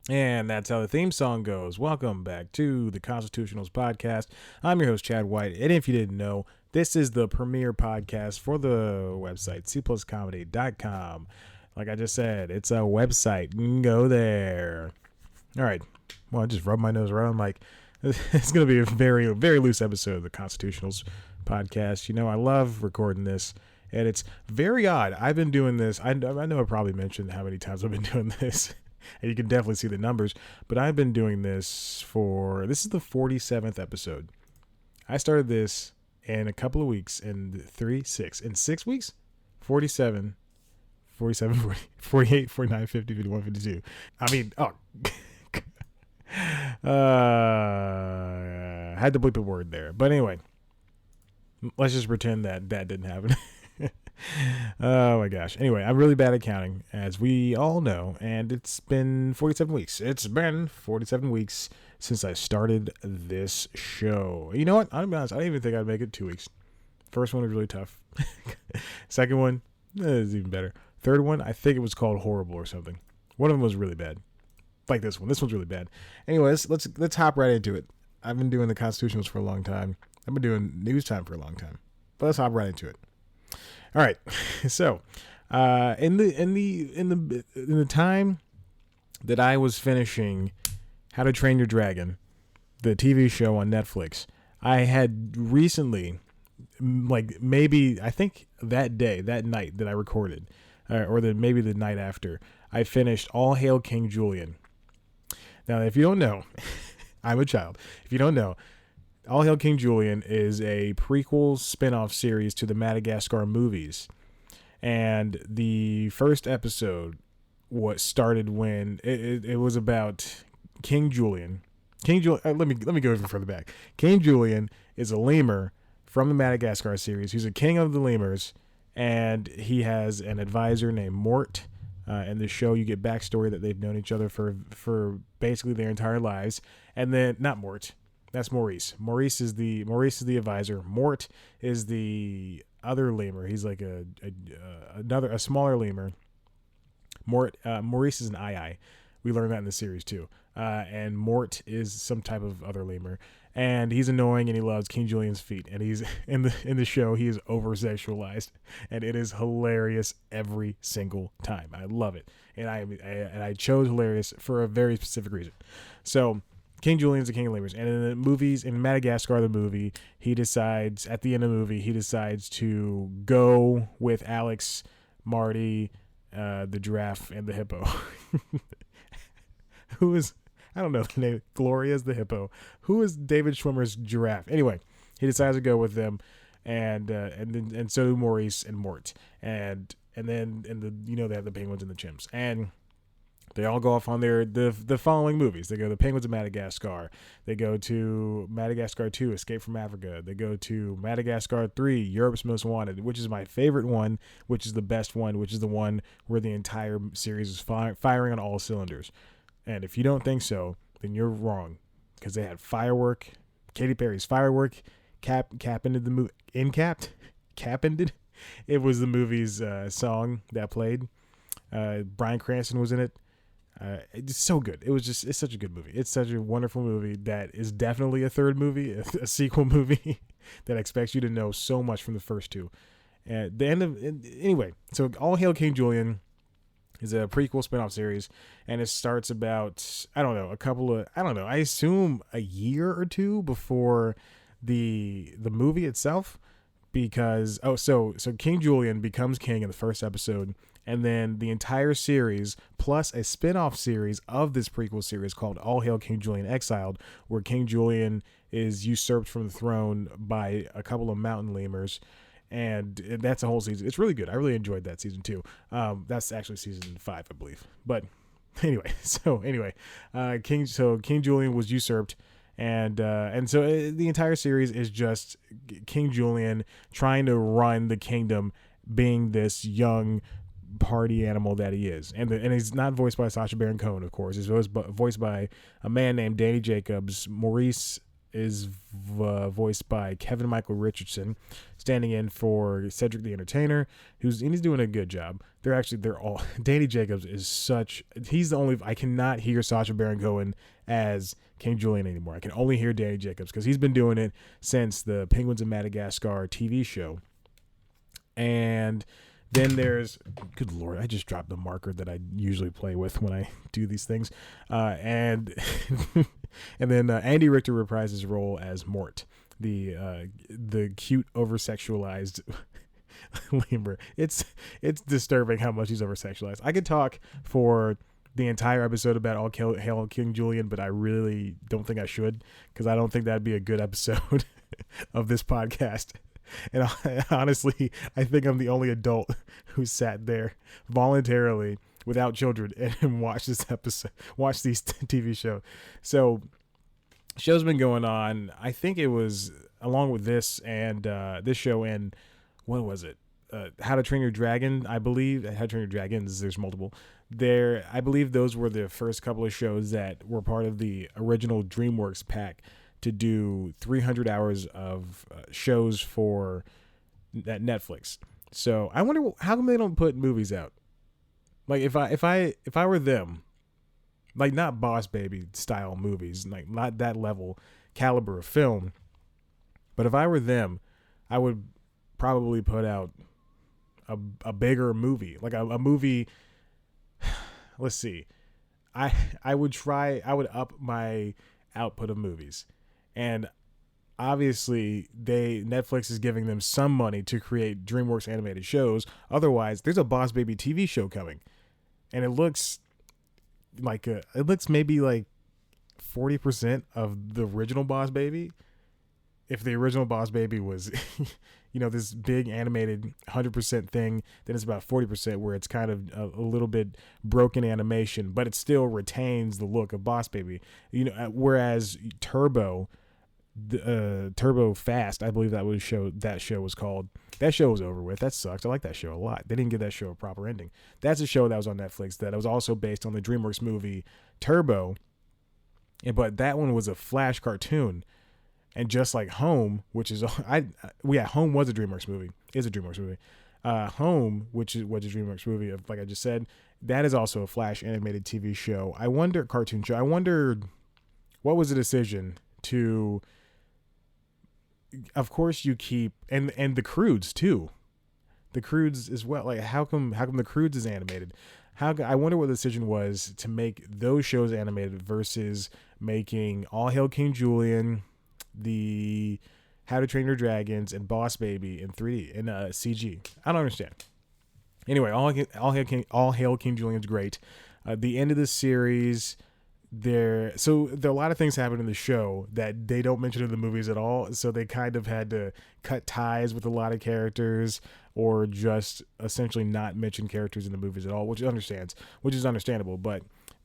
And that's how the theme song goes. Welcome back to the Constitutionals podcast. I'm your host, Chad White. And if you didn't know, this is the premier podcast for the website, cpluscomedy.com. Like I just said, it's a website. You can go there. All right. Well, I just rubbed my nose around. Like, it's going to be a very, very loose episode of the Constitutionals podcast. You know, I love recording this, and it's very odd. I've been doing this. I know I probably mentioned how many times I've been doing this. And you can definitely see the numbers, but I've been doing this this is the 47th episode. I started this in a couple of weeks, in 6 weeks, 47, 40, 48, 49, 50, 51, 52. I mean, had to bleep a word there, but anyway, let's just pretend that didn't happen. Oh my gosh. Anyway, I'm really bad at counting, as we all know, and it's been 47 weeks. It's been 47 weeks since I started this show. You know what? I'm honest. I didn't even think I'd make it 2 weeks. First one was really tough. Second one is even better. Third one, I think it was called Horrible or something. One of them was really bad. Like this one. This one's really bad. Anyways, let's hop right into it. I've been doing the Constitutionals for a long time. I've been doing news time for a long time. But let's hop right into it. All right, so in the time that I was finishing How to Train Your Dragon, the TV show on Netflix, I had recently, like maybe I think that night that I recorded, maybe the night after, I finished All Hail King Julien. Now, if you don't know, I'm a child. If you don't know, All Hail King Julien is a prequel spin-off series to the Madagascar movies. And the first episode started when it was about King Julien. Let me go even further back. King Julien is a lemur from the Madagascar series who's a king of the lemurs, and he has an advisor named Mort. In the show, you get backstory that they've known each other for basically their entire lives. And then, not Mort. That's Maurice. Maurice is the advisor. Mort is the other lemur. He's like a smaller lemur. Maurice is an ii. We learned that in the series too. And Mort is some type of other lemur, and he's annoying, and he loves King Julien's feet. And he's in the show, he is over sexualized, and it is hilarious every single time. I love it, and I chose hilarious for a very specific reason. So, King Julien's the king of lemurs, and in the movies, in Madagascar, the movie, at the end of the movie, he decides to go with Alex, Marty, the giraffe, and the hippo. Who is, I don't know the name, Gloria's the hippo. Who is David Schwimmer's giraffe? Anyway, he decides to go with them, and so do Maurice and Mort, and then they have the penguins and the chimps, and they all go off on the following movies. They go to the Penguins of Madagascar. They go to Madagascar 2, Escape from Africa. They go to Madagascar 3, Europe's Most Wanted, which is my favorite one, which is the best one, which is the one where the entire series is firing on all cylinders. And if you don't think so, then you're wrong, because they had Firework, Katy Perry's Firework, cap-ended the movie, cap-ended. It was the movie's song that played. Bryan Cranston was in it. It's so good. It's such a good movie. It's such a wonderful movie that is definitely a third movie, a sequel movie that expects you to know so much from the first two. Anyway, so All Hail King Julien is a prequel spinoff series, and it starts about, I assume a year or two before the movie itself, because, so King Julien becomes king in the first episode, and then the entire series, plus a spin-off series of this prequel series called All Hail King Julien Exiled, where King Julien is usurped from the throne by a couple of mountain lemurs, and that's a whole season. It's really good. I really enjoyed that season too. That's actually season 5, I believe. But anyway, King Julien was usurped, and so the entire series is just King Julien trying to run the kingdom, being this young party animal that he is, and he's not voiced by Sacha Baron Cohen, of course. He's voiced by a man named Danny Jacobs. Maurice is voiced by Kevin Michael Richardson, standing in for Cedric the Entertainer, he's doing a good job. They're all Danny Jacobs he's the only, I cannot hear Sacha Baron Cohen as King Julien anymore. I can only hear Danny Jacobs because he's been doing it since the Penguins of Madagascar TV show. And then there's, good Lord, I just dropped the marker that I usually play with when I do these things. And and then Andy Richter reprised his role as Mort, the cute, over-sexualized lemur. It's disturbing how much he's over-sexualized. I could talk for the entire episode about Hail King Julien, but I really don't think I should, because I don't think that'd be a good episode of this podcast. And honestly, I think I'm the only adult who sat there voluntarily without children and watched this episode, watched these TV shows. So, show's been going on. I think it was along with this and this show and what was it? How to Train Your Dragon, I believe. How to Train Your Dragons, there's multiple. I believe those were the first couple of shows that were part of the original DreamWorks pack to do 300 hours of shows for that Netflix. So I wonder how come they don't put movies out. Like if I were them, like not Boss Baby style movies, like not that level caliber of film, but if I were them, I would probably put out a bigger movie, like a movie. Let's see, I would up my output of movies. And obviously, Netflix is giving them some money to create DreamWorks animated shows. Otherwise, there's a Boss Baby TV show coming, and it looks maybe like 40% of the original Boss Baby. If the original Boss Baby was, this big animated 100% thing, then it's about 40% where it's kind of a little bit broken animation, but it still retains the look of Boss Baby. Whereas Turbo Fast, I believe that show was called. That show was over with. That sucks. I like that show a lot. They didn't give that show a proper ending. That's a show that was on Netflix that was also based on the DreamWorks movie Turbo, but that one was a Flash cartoon. And just like Home, which is Home was a DreamWorks movie. Is a DreamWorks movie. Home, which is a DreamWorks movie, like I just said, that is also a Flash animated TV show. Cartoon show. I wondered what was the decision to. Of course, you keep and the Croods too, the Croods as well. Like how come the Croods is animated? I wonder what the decision was to make those shows animated versus making All Hail King Julien, the How to Train Your Dragons, and Boss Baby in 3D in CG. I don't understand. Anyway, All Hail King Julien's great. The end of the series, there are a lot of things happen in the show that they don't mention in the movies at all. So they kind of had to cut ties with a lot of characters, or just essentially not mention characters in the movies at all, which is understandable. But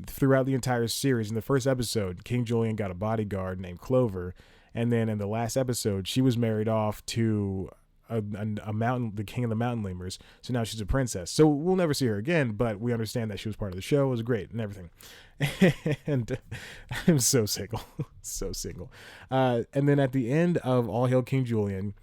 throughout the entire series, in the first episode, King Julien got a bodyguard named Clover. And then in the last episode, she was married off to the king of the mountain lemurs. So now she's a princess. So we'll never see her again, but we understand that she was part of the show. It was great and everything. And I'm so single, so single. And then at the end of All Hail King Julien,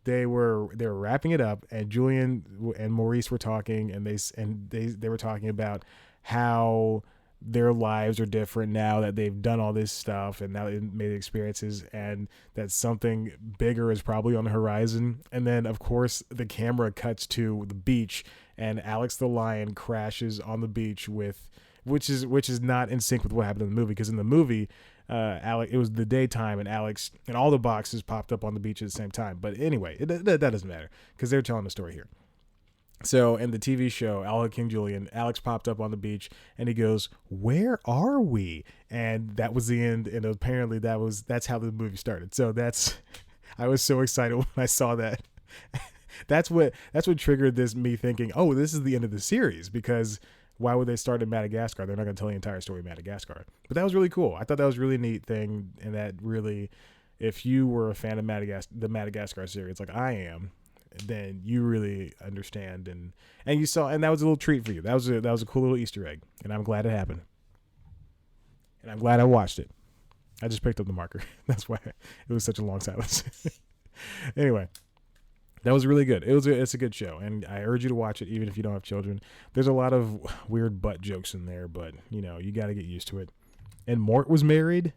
they were wrapping it up, and Julien and Maurice were talking, and they were talking about how their lives are different now that they've done all this stuff and now they've made experiences, and that something bigger is probably on the horizon. And then of course the camera cuts to the beach, and Alex the lion crashes on the beach which is not in sync with what happened in the movie, because in the movie Alex, it was the daytime, and Alex and all the boxes popped up on the beach at the same time. But anyway, that doesn't matter because they're telling the story here. So in the TV show, All Hail King Julien, Alex popped up on the beach and he goes, "Where are we?" And that was the end. And apparently that's how the movie started. So I was so excited when I saw that. That's what triggered me thinking, oh, this is the end of the series, because why would they start in Madagascar? They're not going to tell the entire story of Madagascar. But that was really cool. I thought that was a really neat thing. And that really, if you were a fan of the Madagascar series like I am, then you really understand, and you saw, and that was a little treat for you. That was a cool little Easter egg, and I'm glad it happened, and I'm glad I watched it. I just picked up the marker. That's why it was such a long silence. Anyway, that was really good. It's a good show, and I urge you to watch it even if you don't have children. There's a lot of weird butt jokes in there, but you got to get used to it. And Mort was married.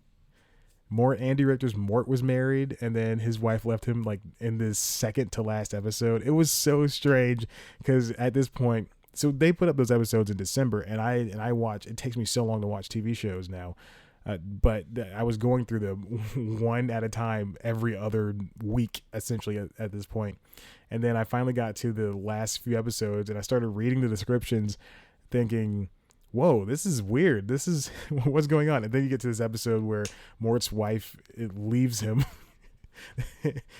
Andy Richter's Mort was married, and then his wife left him like in the second to last episode. It was so strange because at this point, so they put up those episodes in December, and I watch. It takes me so long to watch TV shows now. But I was going through them one at a time every other week, essentially, at this point. And then I finally got to the last few episodes, and I started reading the descriptions thinking, whoa, this is weird. This is what's going on. And then you get to this episode where Mort's wife leaves him.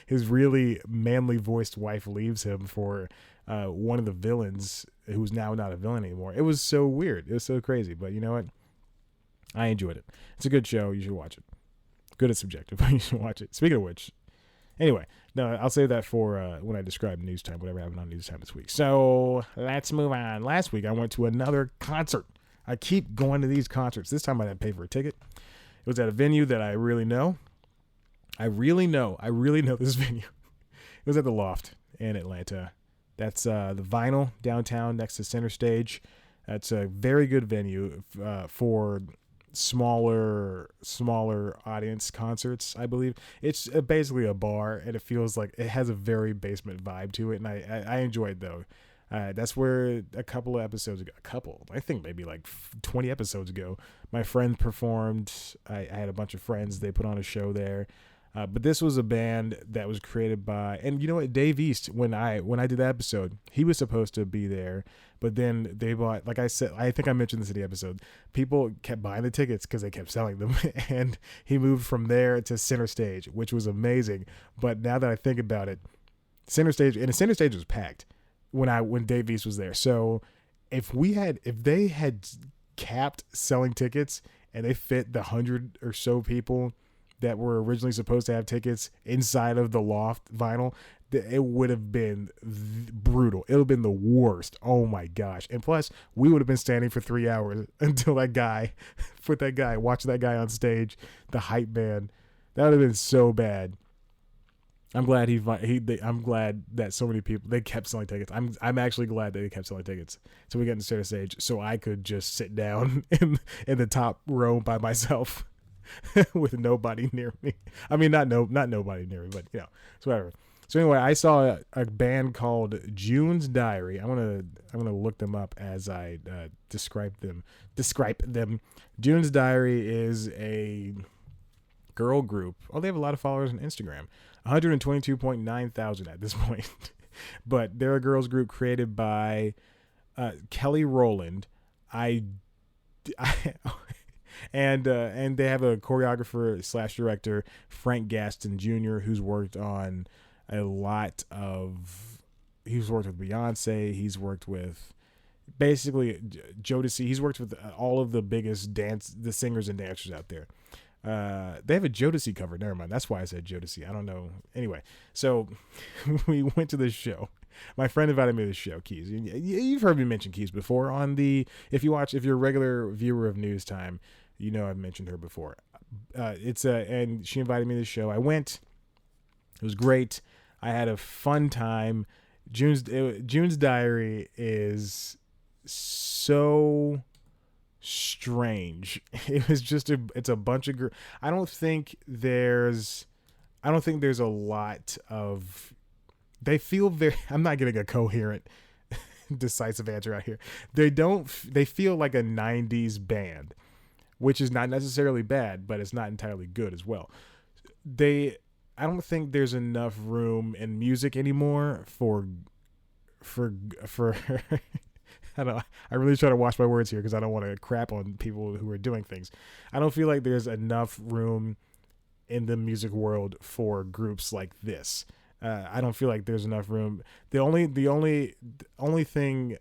His really manly voiced wife leaves him for one of the villains who's now not a villain anymore. It was so weird. It was so crazy. But you know what? I enjoyed it. It's a good show. You should watch it. Good at subjective, but you should watch it. Speaking of which, anyway, no, I'll save that for when I describe news time, whatever happened on news time this week. So let's move on. Last week, I went to another concert. I keep going to these concerts. This time I didn't pay for a ticket. It was at a venue that I really know. I really know this venue. It was at the Loft in Atlanta. That's the Vinyl downtown next to Center Stage. That's a very good venue for smaller audience concerts, I believe. It's basically a bar, and it feels like it has a very basement vibe to it, and I enjoy it though. That's where a couple of episodes ago, I think maybe like 20 episodes ago, my friend performed. I had a bunch of friends. They put on a show there. But this was a band that was created by, and you know what, Dave East, when I did that episode, he was supposed to be there, but then they bought, like I said, I think I mentioned this in the episode, people kept buying the tickets because they kept selling them, and he moved from there to Center Stage, which was amazing. But now that I think about it, Center Stage was packed when Dave East was there. So if they had capped selling tickets and they fit the 100 or so people that were originally supposed to have tickets inside of the Loft Vinyl, it would have been brutal. It would have been the worst. Oh my gosh. And plus, we would have been standing for 3 hours until watch that guy on stage, the hype man. That would have been so bad. I'm glad I'm glad that so many people, they kept selling tickets. I'm actually glad that they kept selling tickets. So we got to Center Stage so I could just sit down in the top row by myself. With nobody near me. I mean, not nobody near me, but it's whatever. So anyway, I saw a band called June's Diary. I'm gonna look them up as I describe them. June's Diary is a girl group. Oh, they have a lot of followers on Instagram. 122.9 thousand at this point. But they're a girls group created by Kelly Rowland. And they have a choreographer / director, Frank Gaston Jr., who's worked on a lot of. He's worked with Beyonce. He's worked with basically Jodeci. He's worked with all of the biggest the singers and dancers out there. They have a Jodeci cover. Never mind. That's why I said Jodeci. I don't know. Anyway, so we went to this show. My friend invited me to the show, Keys. You've heard me mention Keys before on if you're a regular viewer of News Time, I've mentioned her before. And she invited me to the show. I went. It was great. I had a fun time. June's Diary is so strange. It was just it's a bunch of I don't think there's a lot of. They feel very. I'm not getting a coherent, decisive answer out here. They feel like a 90s band, which is not necessarily bad, but it's not entirely good as well. I don't think there's enough room in music anymore for I don't know. I really try to watch my words here because I don't want to crap on people who are doing things. I don't feel like there's enough room in the music world for groups like this. I don't feel like there's enough room. The only thing,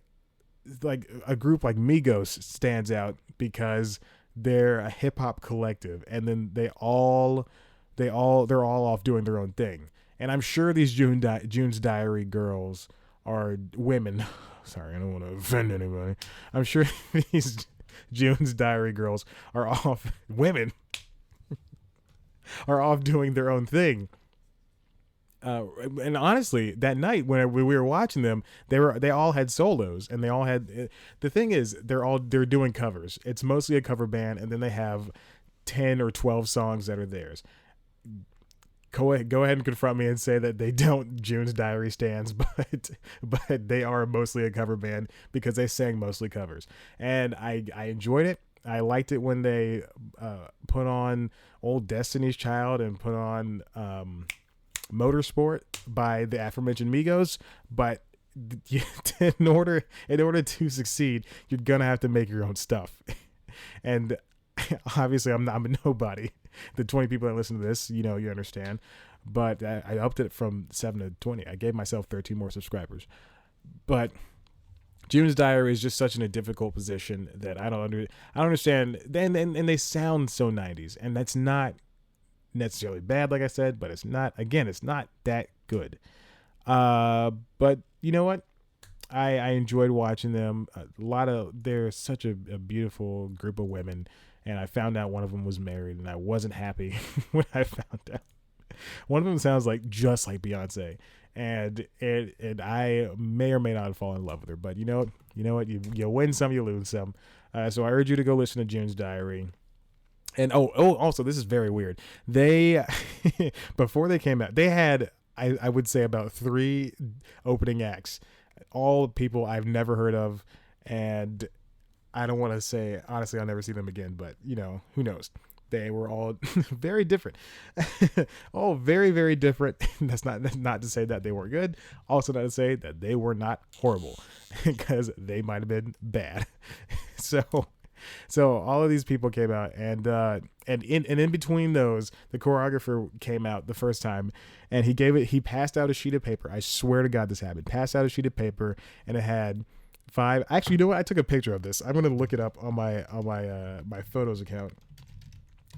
like a group like Migos stands out because they're a hip hop collective, and then they're all off doing their own thing. And I'm sure these June's Diary girls are women. Sorry, I don't want to offend anybody. I'm sure these June's Diary girls are off women. are off doing their own thing. And honestly, that night when we were watching them, they all had solos, and they all had. The thing is, they're doing covers. It's mostly a cover band, and then they have 10 or 12 songs that are theirs. Go ahead and confront me and say that they don't June's Diary stands, but they are mostly a cover band because they sang mostly covers, and I enjoyed it. I liked it when they put on Old Destiny's Child and put on Motorsport by the aforementioned Migos, but in order to succeed, you're gonna have to make your own stuff, and obviously I'm a nobody. The 20 people that listen to this, you understand, but I upped it from 7 to 20. I gave myself 13 more subscribers, but June's Diary is just such in a difficult position that I don't understand. And they sound so 90s, and that's not necessarily bad, like I said, but it's not that good. But you know what? I enjoyed watching them. They're such a beautiful group of women, and I found out one of them was married, and I wasn't happy when I found out. One of them sounds just like Beyonce, and I may or may not fall in love with her. But you know what? You win some, you lose some. So I urge you to go listen to June's Diary. And also, this is very weird. They before they came out, they had I would say about 3 opening acts, all people I've never heard of, and I don't want to say honestly I'll never see them again, but who knows? They were all very different, all very, very different. That's not to say that they weren't good. Also not to say that they were not horrible, because they might have been bad. So all of these people came out, and in between those, the choreographer came out the first time, and he passed out a sheet of paper. I swear to God this happened. Passed out a sheet of paper, and it had 5. Actually, you know what? I took a picture of this. I'm gonna look it up on my photos account.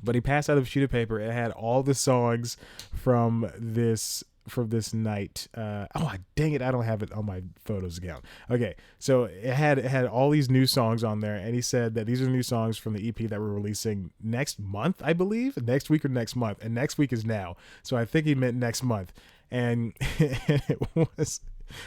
But he passed out a sheet of paper. It had all the songs from this night. Dang it, I don't have it on my photos account. Okay, so it had all these new songs on there, and he said that these are new songs from the EP that we're releasing next month, I believe, next week or next month, and next week is now. So I think he meant next month, and it was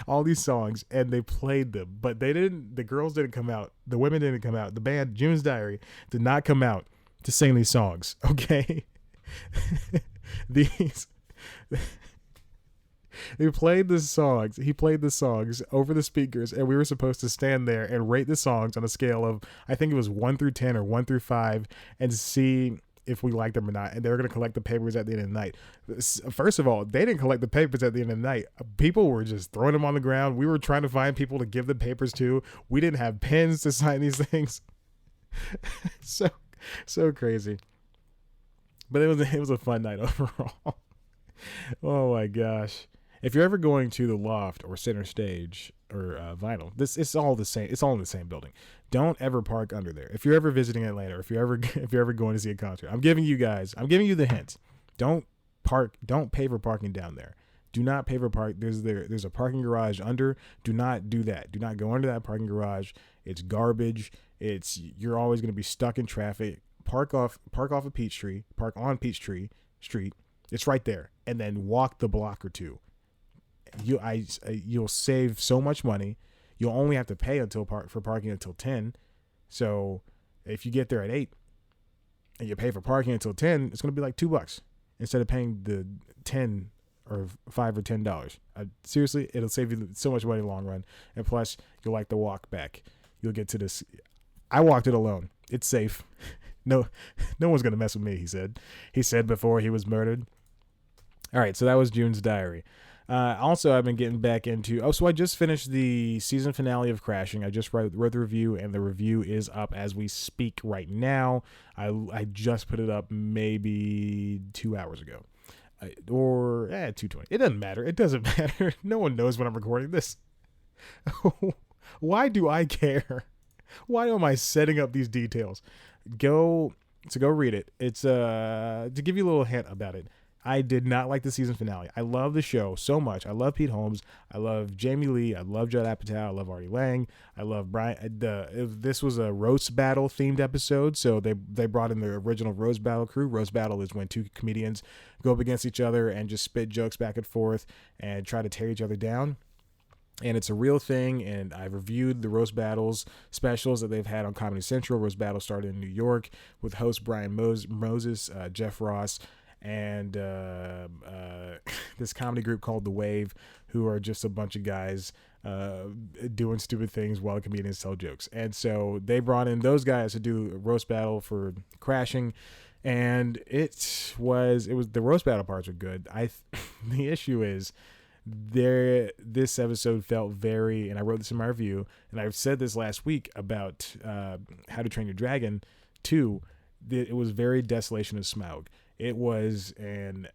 all these songs, and they played them, but they didn't. The girls didn't come out. The women didn't come out. The band June's Diary did not come out to sing these songs. Okay, He played the songs over the speakers, and we were supposed to stand there and rate the songs on a scale of, I think it was 1 through 10 or 1 through 5, and see if we liked them or not. And they were going to collect the papers at the end of the night. First of all, they didn't collect the papers at the end of the night. People were just throwing them on the ground. We were trying to find people to give the papers to. We didn't have pens to sign these things. So crazy. But it was a fun night overall. Oh my gosh. If you're ever going to the Loft or Center Stage or Vinyl, it's all the same. It's all in the same building. Don't ever park under there. If you're ever visiting Atlanta, or if you're ever going to see a concert, I'm giving you the hint. Don't pay for parking down there. Do not pay for park. There's a parking garage under. Do not do that. Do not go under that parking garage. It's garbage. You're always going to be stuck in traffic. Park off of Peachtree. Park on Peachtree Street. It's right there, and then walk the block or two. You'll save so much money. You'll only have to pay for parking until 10. So if you get there at 8 and you pay for parking until 10, it's going to be like $2 instead of paying the 10 or $5 or $10. Seriously, it'll save you so much money in the long run. And plus, you'll like the walk back. You'll get to this. I walked it alone. It's safe. No one's going to mess with me, he said. He said before he was murdered. All right, so that was June's Diary. Also, I've been getting back into... so I just finished the season finale of Crashing. I just read the review, and the review is up as we speak right now. I just put it up maybe 2 hours ago. Or 2:20. It doesn't matter. It doesn't matter. No one knows when I'm recording this. Why do I care? Why am I setting up these details? Go read it. It's to give you a little hint about it. I did not like the season finale. I love the show so much. I love Pete Holmes. I love Jamie Lee. I love Judd Apatow. I love Artie Lang. I love Brian. This was a roast battle themed episode, so they brought in the original roast battle crew. Roast battle is when two comedians go up against each other and just spit jokes back and forth and try to tear each other down. And it's a real thing, and I've reviewed the Roast Battles specials that they've had on Comedy Central. Roast Battle started in New York with host Brian Moses, Jeff Ross, and this comedy group called The Wave, who are just a bunch of guys doing stupid things while comedians tell jokes. And so they brought in those guys to do a Roast Battle for Crashing, and it was the Roast Battle parts are good. The issue is, this episode felt very, and I wrote this in my review, and I've said this last week about How to Train Your Dragon 2. It was very Desolation of Smaug. It was an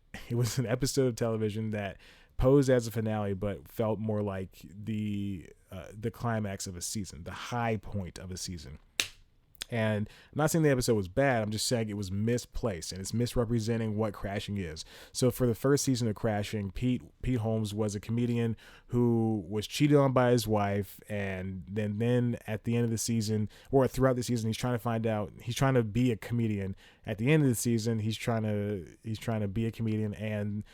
episode of television that posed as a finale, but felt more like the climax of a season, the high point of a season. And I'm not saying the episode was bad. I'm just saying it was misplaced, and it's misrepresenting what Crashing is. So for the first season of Crashing, Pete Holmes was a comedian who was cheated on by his wife, and then at the end of the season, or throughout the season, he's trying to be a comedian. At the end of the season, he's trying to be a comedian and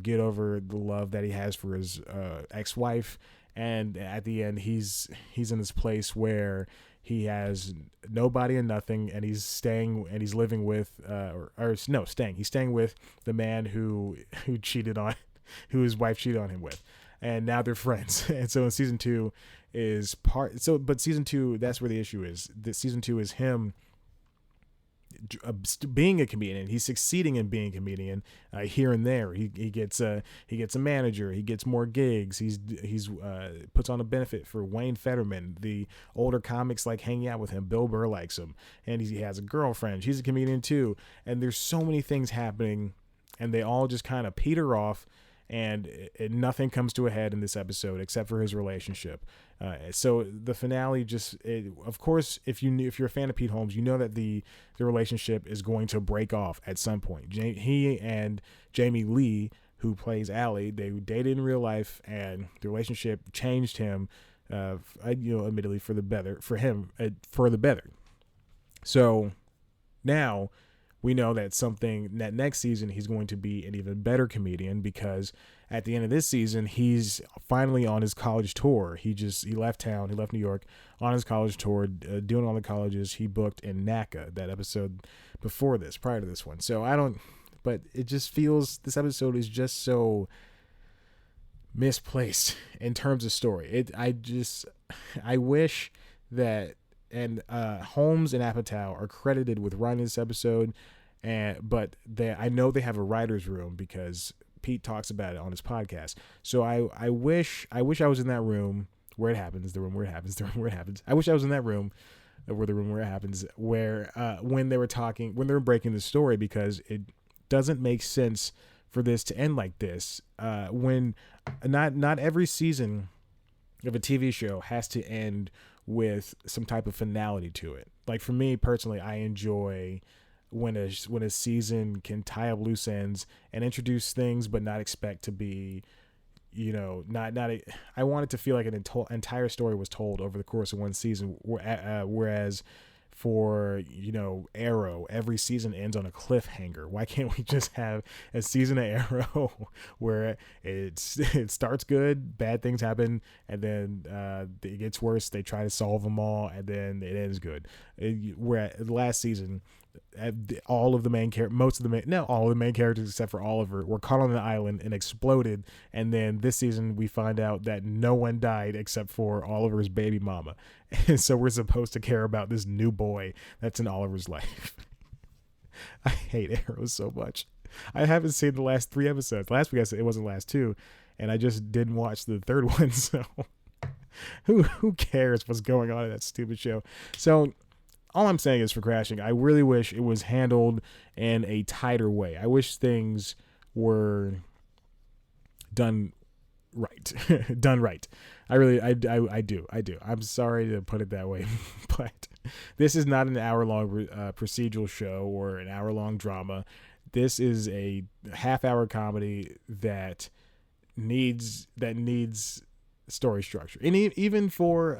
get over the love that he has for his ex-wife. And at the end, he's in this place where he has nobody and nothing, and he's staying with he's staying with the man who his wife cheated on him with, and now they're friends. And so in season 2 but season 2, that's where the issue is. Season 2 is him being a comedian. He's succeeding in being a comedian here and there. He gets a manager. He gets more gigs. He's puts on a benefit for Wayne Fetterman. The older comics like hanging out with him. Bill Burr likes him, and he has a girlfriend. She's a comedian too. And there's so many things happening, and they all just kind of peter off. And nothing comes to a head in this episode except for his relationship. So the finale of course, if you're a fan of Pete Holmes, you know that the relationship is going to break off at some point. He and Jamie Lee, who plays Allie, they dated in real life, and the relationship changed him, admittedly for the better, for him, for the better. So now we know that next season he's going to be an even better comedian, because at the end of this season, he's finally on his college tour. He left town. He left New York on his college tour, doing all the colleges he booked in NACA, that episode prior to this one. But it just feels, this episode is just so misplaced in terms of story. I wish that, and Holmes and Apatow are credited with writing this episode, but I know they have a writer's room because Pete talks about it on his podcast. So I wish I was in that room where it happens, the room where it happens. I wish I was in that room where the room where it happens, where when they were breaking the story, because it doesn't make sense for this to end like this. When not every season of a TV show has to end with some type of finality to it. Like for me personally, I enjoy when a season can tie up loose ends and introduce things, but not expect to be, I want it to feel like an entire story was told over the course of one season. Whereas for, Arrow, every season ends on a cliffhanger. Why can't we just have a season of Arrow where it starts good, bad things happen, and then it gets worse, they try to solve them all, and then it ends good. Where last season, all of the main characters except for Oliver were caught on an island and exploded, and then this season we find out that no one died except for Oliver's baby mama, and so we're supposed to care about this new boy that's in Oliver's life. I hate Arrow so much. I haven't seen the last 3 episodes. Last week I said it wasn't the last 2, and I just didn't watch the third one, so who cares what's going on in that stupid show. So all I'm saying is, for Crashing, I really wish it was handled in a tighter way. I wish things were done right. Done right. I do. I'm sorry to put it that way, but this is not an hour-long procedural show or an hour-long drama. This is a half-hour comedy that needs story structure, and even for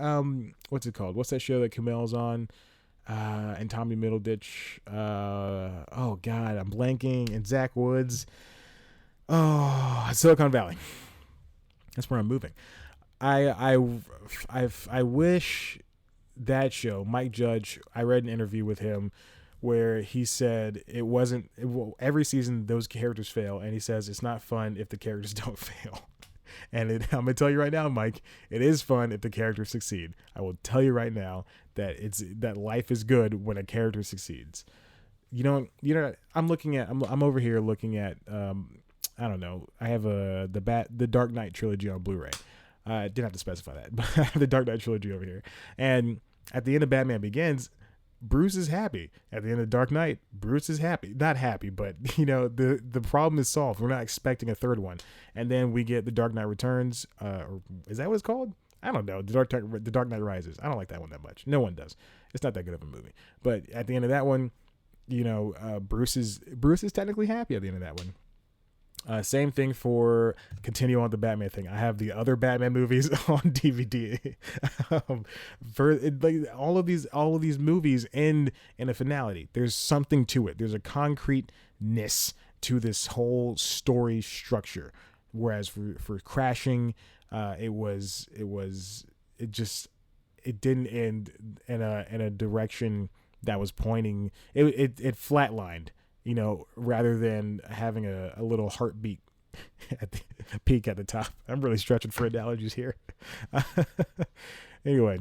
what's it called? What's that show that Kumail's on? And Tommy Middleditch. Oh God, I'm blanking. And Zach Woods. Oh, Silicon Valley. That's where I'm moving. I wish that show, Mike Judge. I read an interview with him where he said every season those characters fail, and he says it's not fun if the characters don't fail. And I'm gonna tell you right now, Mike, it is fun if the characters succeed. I will tell you right now that life is good when a character succeeds. I'm over here looking at I don't know. I have the Dark Knight trilogy on Blu-ray. I didn't have to specify that, but I have the Dark Knight trilogy over here. And at the end of Batman Begins, Bruce is happy. At the end of Dark Knight, Bruce is happy. Not happy, but the problem is solved. We're not expecting a third one. And then we get the Dark Knight Returns. Is that what it's called? I don't know. The Dark Knight Rises. I don't like that one that much. No one does. It's not that good of a movie. But at the end of that one, Bruce is technically happy at the end of that one. Same thing for continue on the Batman thing. I have the other Batman movies on DVD. All of these movies end in a finality. There's something to it. There's a concreteness to this whole story structure. Whereas for Crashing, it didn't end in a direction that was pointing. It flatlined. Rather than having a little heartbeat at the peak at the top. I'm really stretching for analogies here. Anyway,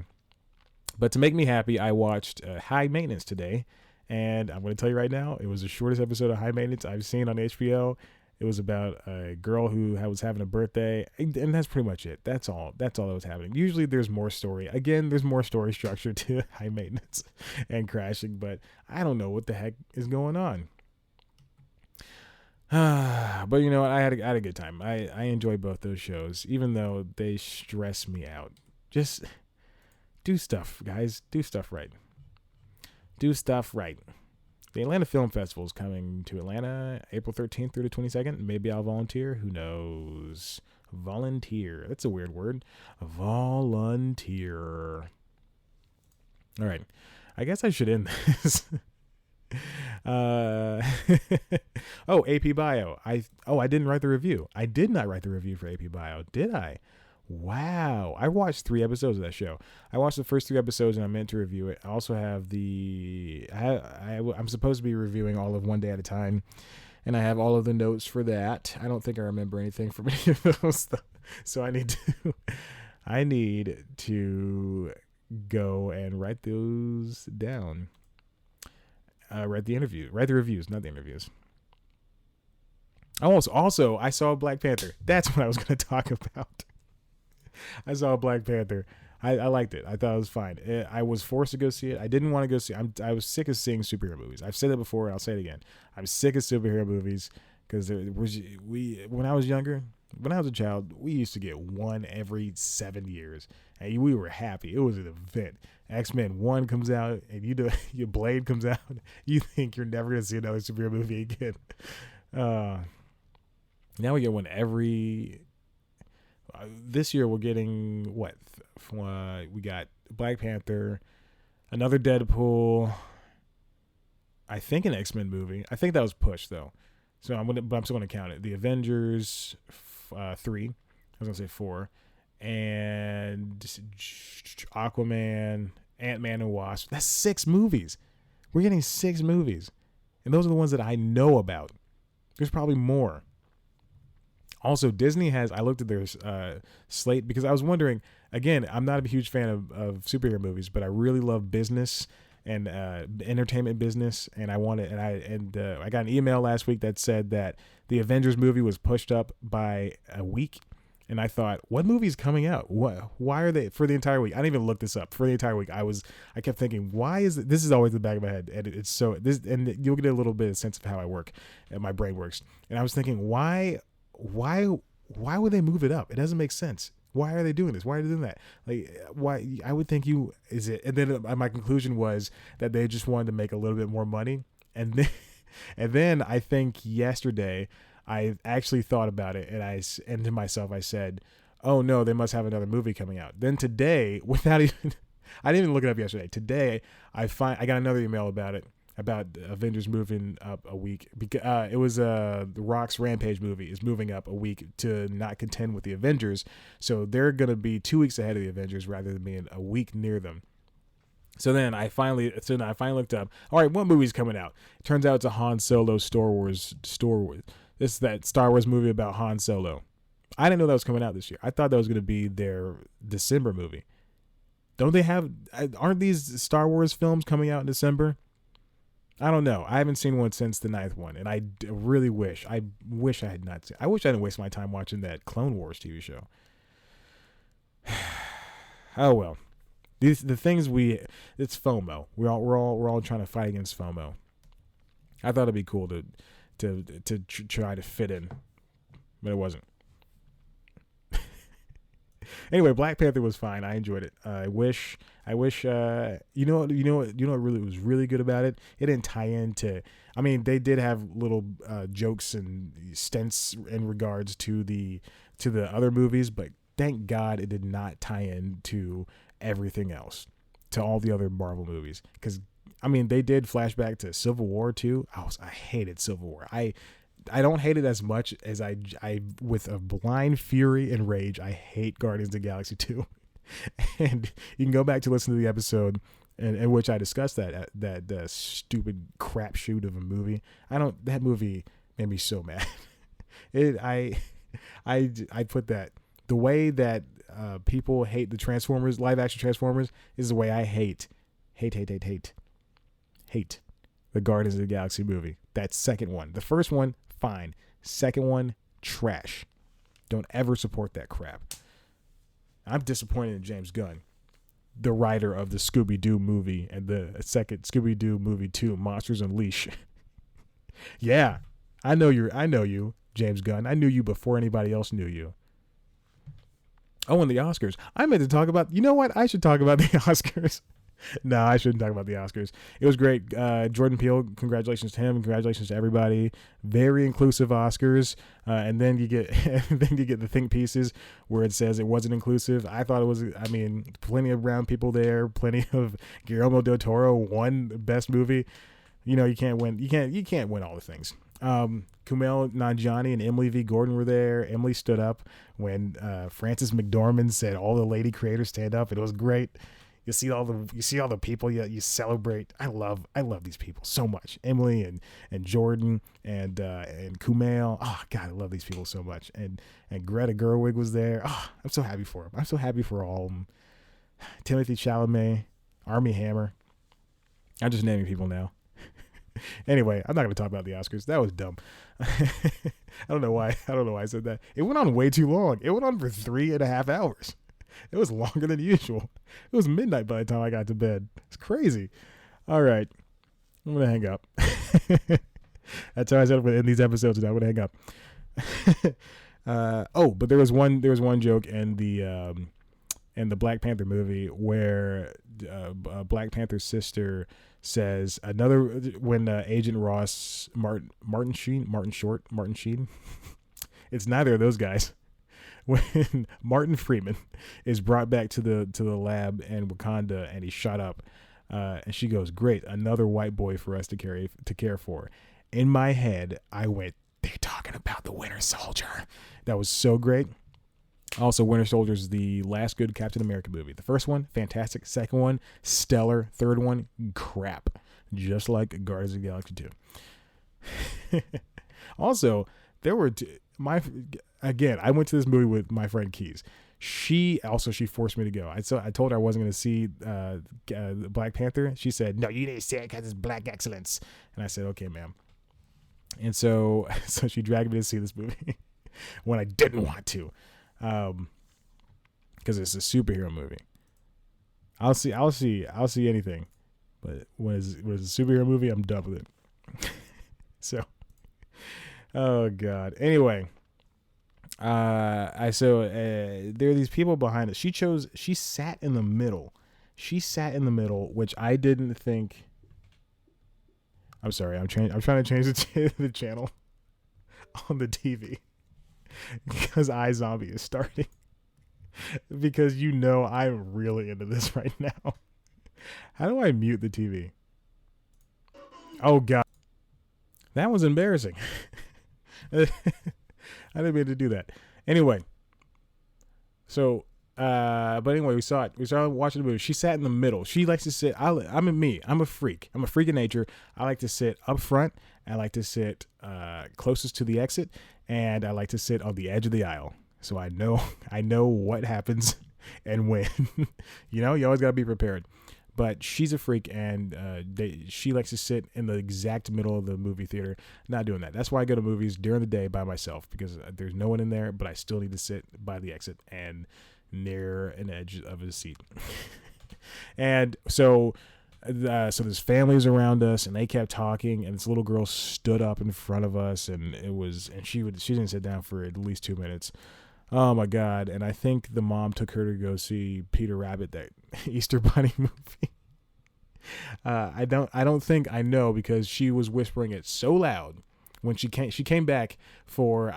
but to make me happy, I watched High Maintenance today, and I'm going to tell you right now, it was the shortest episode of High Maintenance I've seen on HBO. It was about a girl who was having a birthday, and that's pretty much it. That's all that was happening. Usually there's more story. Again, there's more story structure to High Maintenance and Crashing, but I don't know what the heck is going on. But you know what? I had a good time. I enjoy both those shows, even though they stress me out. Just do stuff, guys. Do stuff right. Do stuff right. The Atlanta Film Festival is coming to Atlanta April 13th through the 22nd. Maybe I'll volunteer. Who knows? Volunteer. That's a weird word. Volunteer. All right. I guess I should end this. AP Bio. I didn't write the review. I did not write the review for AP Bio, did I? Wow. I watched 3 episodes of that show. I watched the first 3 episodes and I meant to review it. I also have I'm supposed to be reviewing all of One Day at a Time, and I have all of the notes for that. I don't think I remember anything from any of those, so I need to go and write those down. Write the reviews, not the interviews. Also, I saw Black Panther. That's what I was going to talk about. I saw Black Panther. I liked it. I thought it was fine. I was forced to go see it. I didn't want to go see it. I was sick of seeing superhero movies. I've said it before, and I'll say it again. I'm sick of superhero movies because when I was younger, when I was a child, we used to get one every 7 years, and we were happy. It was an event. X-Men 1 comes out, and your Blade comes out. You think you're never going to see another superhero movie again. Now we get one every... this year we're getting, what? We got Black Panther, another Deadpool, I think an X-Men movie. I think that was pushed, though. So I'm still going to count it. The Avengers 3. I was going to say 4. And Aquaman, Ant-Man and Wasp. That's 6 movies. We're getting 6 movies. And those are the ones that I know about. There's probably more. Also, Disney I looked at their slate because I was wondering, again, I'm not a huge fan of superhero movies, but I really love business and entertainment business. And I got an email last week that said that the Avengers movie was pushed up by a week. And I thought, what movie's coming out? Why are they for the entire week? I didn't even look this up. For the entire week, I kept thinking, why is it? This is always in the back of my head, and it's so this, and you'll get a little bit of sense of how I work, and my brain works. And I was thinking, why would they move it up? It doesn't make sense. Why are they doing this? Why are they doing that? Like, why? I would think and then my conclusion was that they just wanted to make a little bit more money, and then And then I think yesterday I actually thought about it, and to myself I said, "Oh no, they must have another movie coming out." Then today, without even, I didn't even look it up yesterday. Today, I got another email about it, about Avengers moving up a week. Because it was The Rock's Rampage movie is moving up a week to not contend with the Avengers, so they're gonna be 2 weeks ahead of the Avengers rather than being a week near them. So then I finally looked up. All right, what movie's coming out? It turns out it's a Han Solo Star Wars. This is that Star Wars movie about Han Solo. I didn't know that was coming out this year. I thought that was going to be their December movie. Don't they have? Aren't these Star Wars films coming out in December? I don't know. I haven't seen one since the 9th one, and I really wish. I wish I had not seen. I wish I didn't waste my time watching that Clone Wars TV show. Oh well. The things it's FOMO. We're all trying to fight against FOMO. I thought it'd be cool to try to fit in, but it wasn't. Anyway, Black Panther was fine. I enjoyed it. I wish. You know what really was really good about it. It didn't tie into. I mean, they did have little jokes and stints in regards to the other movies, but thank God it did not tie into everything else, to all the other Marvel movies. Because I mean, they did flashback to Civil War too. I hated Civil War. I don't hate it as much as I with a blind fury and rage, I hate Guardians of the Galaxy 2. And you can go back to listen to the episode in which I discussed that stupid crapshoot of a movie. That movie made me so mad. I put that, the way that people hate the Transformers, live action Transformers, is the way I hate the Guardians of the Galaxy movie. That second one. The first one, fine. Second one, trash. Don't ever support that crap. I'm disappointed in James Gunn, the writer of the Scooby-Doo movie and the second Scooby-Doo movie 2, Monsters Unleashed. Yeah, I know you, James Gunn. I knew you before anybody else knew you. Oh, and the Oscars. I meant to talk about, you know what? I should talk about the Oscars. No, I shouldn't talk about the Oscars. It was great. Jordan Peele, congratulations to him. Congratulations to everybody. Very inclusive Oscars. And then you get the think pieces where it says it wasn't inclusive. I thought it was. I mean, plenty of brown people there. Plenty of Guillermo del Toro won Best Movie. You know, you can't win. You can't win all the things. Kumail Nanjiani and Emily V. Gordon were there. Emily stood up when Frances McDormand said, "All the lady creators stand up." It was great. You see all the people you celebrate. I love these people so much. Emily and Jordan and Kumail. Oh God, I love these people so much. And Greta Gerwig was there. Oh, I'm so happy for them. I'm so happy for all of them. Timothy Chalamet, Armie Hammer. I'm just naming people now. Anyway, I'm not going to talk about the Oscars. That was dumb. I don't know why I said that. It went on way too long. It went on for 3.5 hours. It was longer than usual. It was midnight by the time I got to bed. It's crazy. All right. I'm going to hang up. That's how I said it in these episodes. I'm going to hang up. But there was one joke in the Black Panther movie where Black Panther's sister says when Agent Ross Martin Sheen. It's neither of those guys. When Martin Freeman is brought back to the lab in Wakanda and he's shot up, and she goes, "Great, another white boy for us to care for." In my head, I went, "They're talking about the Winter Soldier." That was so great. Also, Winter Soldier is the last good Captain America movie. The first one, fantastic. Second one, stellar. Third one, crap. Just like Guardians of the Galaxy 2. Also, there were again, I went to this movie with my friend Keys. She forced me to go. I told her I wasn't going to see Black Panther. She said, "No, you need to see it because it's black excellence." And I said, "Okay, ma'am." And so she dragged me to see this movie when I didn't want to, because it's a superhero movie. I'll see anything, but when it's a superhero movie, I'm done with it. So, oh God. Anyway. There are these people behind it. She sat in the middle, which I didn't think. I'm sorry. I'm trying to change the channel on the TV because iZombie is starting. Because I'm really into this right now. How do I mute the TV? Oh God, that was embarrassing. I didn't mean to do that. Anyway, so but anyway, we saw it. We started watching the movie. She sat in the middle. She likes to sit. I'm a freak. I'm a freak of nature. I like to sit up front. I like to sit closest to the exit, and I like to sit on the edge of the aisle. So I know what happens and when. You always got to be prepared. But she's a freak, and she likes to sit in the exact middle of the movie theater. Not doing that. That's why I go to movies during the day by myself, because there's no one in there, but I still need to sit by the exit and near an edge of a seat. And so this family was around us, and they kept talking, and this little girl stood up in front of us, and she didn't sit down for at least 2 minutes. Oh my God. And I think the mom took her to go see Peter Rabbit, that Easter Bunny movie. I don't think I know, because she was whispering it so loud when she came back for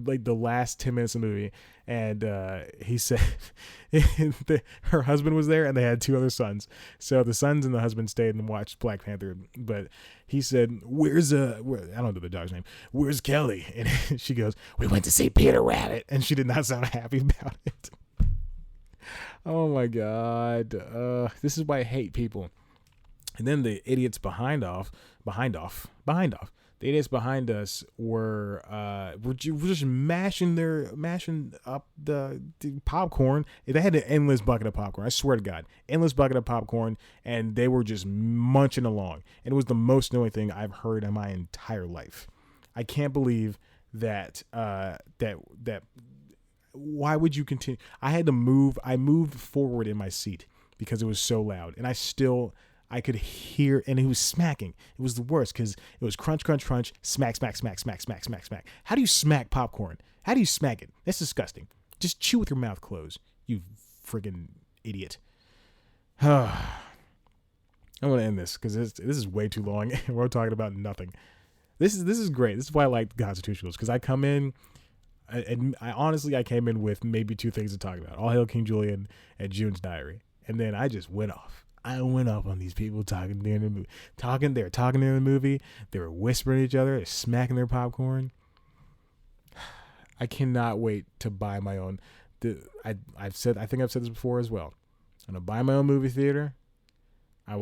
like the last 10 minutes of the movie, and he said her husband was there, and they had 2 other sons. So the sons and the husband stayed and watched Black Panther. But he said, I don't know the dog's name. Where's Kelly? And she goes, we went to see Peter Rabbit. And she did not sound happy about it. Oh my God. This is why I hate people. And then the idiots behind off. The idiots behind us were just mashing up the popcorn. They had an endless bucket of popcorn. I swear to God, endless bucket of popcorn, and they were just munching along. And it was the most annoying thing I've heard in my entire life. I can't believe that. Why would you continue? I had to move. I moved forward in my seat because it was so loud, and I could hear, and it was smacking. It was the worst, because it was crunch, crunch, crunch, smack, smack, smack, smack, smack, smack, smack. How do you smack popcorn? How do you smack it? That's disgusting. Just chew with your mouth closed, you friggin' idiot. I'm going to end this, because this is way too long, and we're talking about nothing. This is great. This is why I like Constitutionals, because I come in, and I honestly came in with maybe 2 things to talk about: All Hail King Julien and June's Diary. And then I just went off. I went up on these people talking during the movie. They were talking during the movie. They were whispering to each other. They're smacking their popcorn. I cannot wait to buy my own. I think I've said this before as well. I'm gonna buy my own movie theater. Of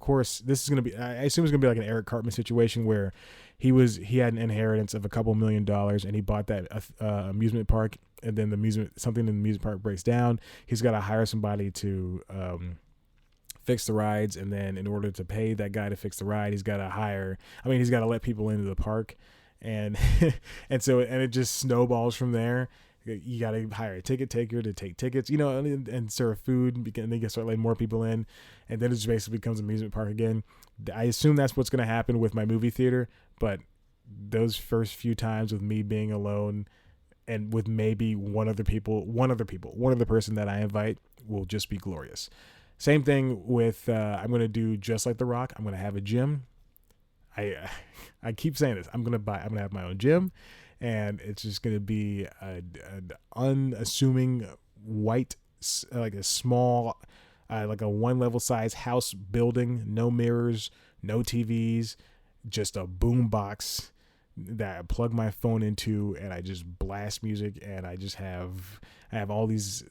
course, this is gonna be. I assume it's gonna be like an Eric Cartman situation where he had an inheritance of a couple $1 million, and he bought that amusement park, and then something in the amusement park breaks down. He's got to hire somebody to fix the rides, and then in order to pay that guy to fix the ride, he's got to let people into the park, and so it just snowballs from there. You got to hire a ticket taker to take tickets, and serve food, and they can start letting more people in, and then it just basically becomes an amusement park again. I assume that's what's going to happen with my movie theater, but those first few times with me being alone and with maybe one other person that I invite will just be glorious. Same thing with, I'm going to do just like The Rock. I'm going to have a gym. I keep saying this. I'm going to have my own gym. And it's just going to be an unassuming white, like a small, like a 1-level size house building, no mirrors, no TVs, just a boom box that I plug my phone into, and I just blast music, and I have all this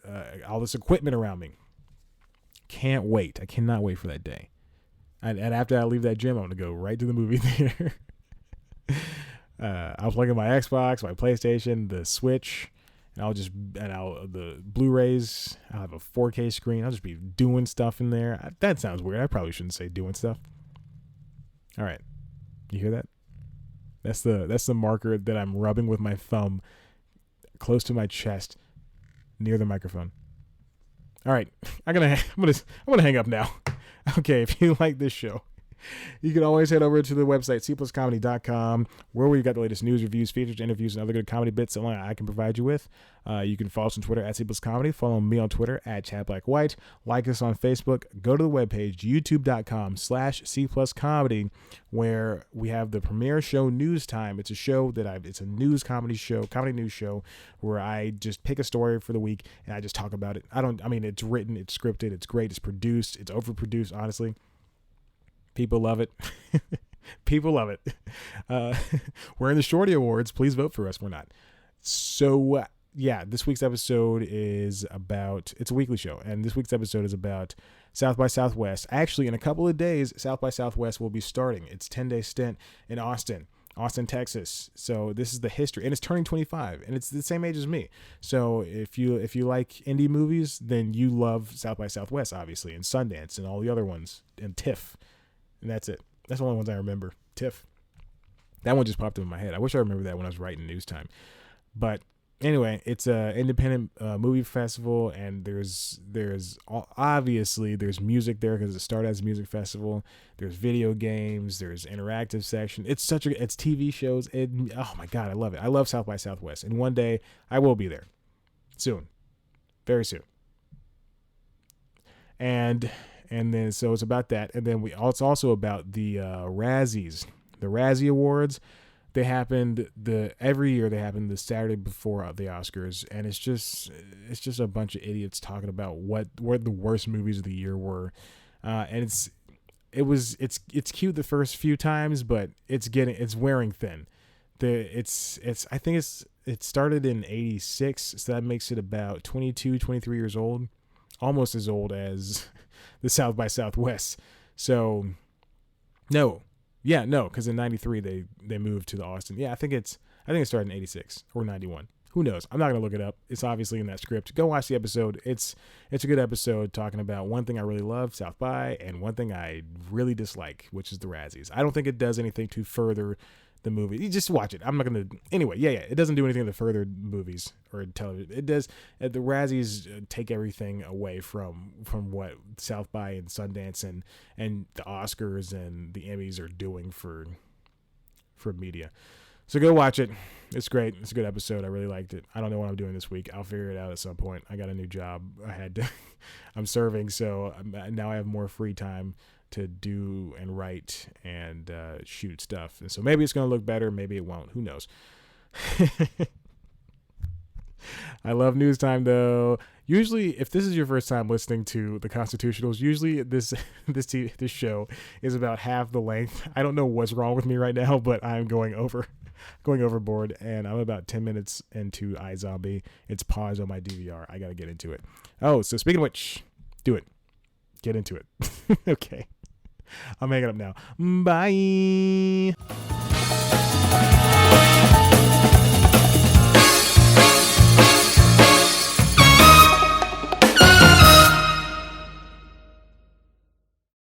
equipment around me. Can't wait. I cannot wait for that day. And after I leave that gym, I'm going to go right to the movie theater. I'll plug in my Xbox, my PlayStation, the Switch, and the Blu-rays. I'll have a 4K screen. I'll just be doing stuff in there. That sounds weird. I probably shouldn't say doing stuff. All right. You hear that? That's the marker that I'm rubbing with my thumb close to my chest near the microphone. All right. I'm gonna hang up now. Okay, if you like this show, You can always head over to the website, cpluscomedy.com, where we've got the latest news, reviews, features, interviews, and other good comedy bits that I can provide you with. You can follow us on Twitter at cpluscomedy. Follow me on Twitter at ChadBlackWhite. Like us on Facebook. Go to the webpage, youtube.com/cpluscomedy, where we have the premiere show News Time. It's a show it's a news comedy news show, where I just pick a story for the week and I just talk about it. It's written, it's scripted, it's great, it's produced, it's overproduced, honestly. People love it. People love it. We're in the Shorty Awards. Please vote for us. We're not. So, this week's episode is about, it's a weekly show, and this week's episode is about South by Southwest. Actually, in a couple of days, South by Southwest will be starting. It's a 10-day stint in Austin, Texas. So this is the history, and it's turning 25, and it's the same age as me. So if you like indie movies, then you love South by Southwest, obviously, and Sundance, and all the other ones, and TIFF. And that's it. That's the only ones I remember. TIFF. That one just popped in my head. I wish I remember that when I was writing News Time. But anyway, it's a independent movie festival, and there's obviously there's music there because it started as a music festival. There's video games. There's interactive section. It's TV shows. Oh my God, I love it. I love South by Southwest, and one day I will be there. Soon, very soon. And then, so it's about that. And then it's also about the Razzies, the Razzie Awards. They happened every year. They happen the Saturday before the Oscars. And it's just a bunch of idiots talking about what the worst movies of the year were. And it's cute the first few times, but it's wearing thin. I think it started in 86. So that makes it about 22, 23 years old, almost as old as the South by Southwest. So because in 93 they moved to the Austin. I think it started in 86 or 91. Who knows? I'm not gonna look it up. It's obviously in that script. Go watch the episode. It's a good episode talking about one thing I really love, South by, and one thing I really dislike, which is the Razzies. I don't think it does anything to further the movie. You just watch it. I'm not gonna. Anyway, it doesn't do anything to further movies or television. It does. The Razzies take everything away from what South by and Sundance and the Oscars and the Emmys are doing for media. So go watch it. It's great. It's a good episode. I really liked it. I don't know what I'm doing this week. I'll figure it out at some point. I got a new job. I'm serving, so now I have more free time to do and write and shoot stuff. And so maybe it's going to look better. Maybe it won't. Who knows? I love News Time, though. Usually, if this is your first time listening to the Constitutionals, usually this show is about half the length. I don't know what's wrong with me right now, but I'm going overboard, and I'm about 10 minutes into iZombie. It's paused on my DVR. I got to get into it. Oh, so speaking of which, do it. Get into it. Okay. I'm hanging up now. Bye.